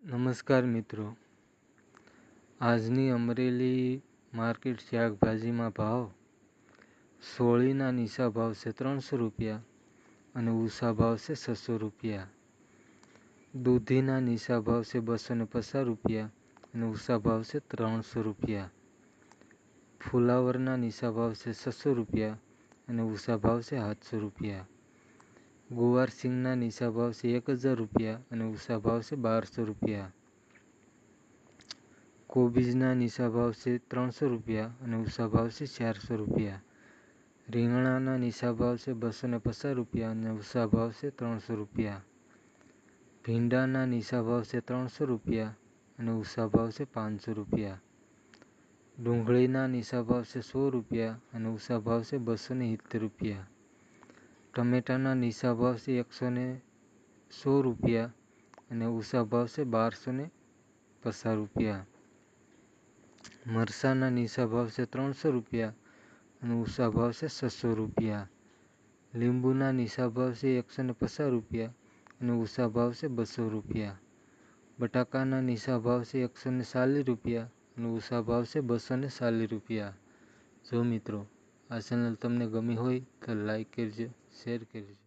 નમસ્કાર મિત્રો, આજની અમરેલી માર્કેટ શાકભાજીમાં ભાવ. સોળીના નીચા ભાવ છે 300 રૂપિયા અને ઊંચા ભાવ છે 600 રૂપિયા. દૂધીના નીચા ભાવ છે 250 રૂપિયા અને ઊંચા ભાવ છે 300 રૂપિયા. ફુલાવરના નીચા ભાવ છે 600 રૂપિયા અને ઊંચા ભાવ છે 700 રૂપિયા. ગુવાર સિંગના નીચા ભાવ છે 1000 રૂપિયા અને ઊંચા ભાવ છે 1200 રૂપિયા. કોબીજના નીચા ભાવ છે 300 રૂપિયા અને ઊંચા ભાવ છે 400 રૂપિયા. રીંગણાના નીચા ભાવ છે 250 રૂપિયા અને ઊંચા ભાવ છે 300 રૂપિયા. ભીંડાના નીચા ભાવ છે 300 રૂપિયા અને ઊંચા ભાવ છે 500 રૂપિયા. ડુંગળીના નીચા ભાવ છે 100 રૂપિયા અને ઊંચા ભાવ છે 270 રૂપિયા. ટમેટાના નીચા ભાવ છે 100 રૂપિયા અને ઊંચા ભાવ છે 1250 રૂપિયા. મરચાંના નીચા ભાવ છે 300 રૂપિયા અને ઊંચા ભાવ છે 600 રૂપિયા. લીંબુના નીચા ભાવ છે 150 રૂપિયા અને ઊંચા ભાવ છે 200 રૂપિયા. બટાકાના નીચા ભાવ છે 140 રૂપિયા અને ઊંચા ભાવ છે 240 રૂપિયા. જો મિત્રો આ ચેનલ તમને ગમી હોય તો લાઈક કરજો, શેર કરજો.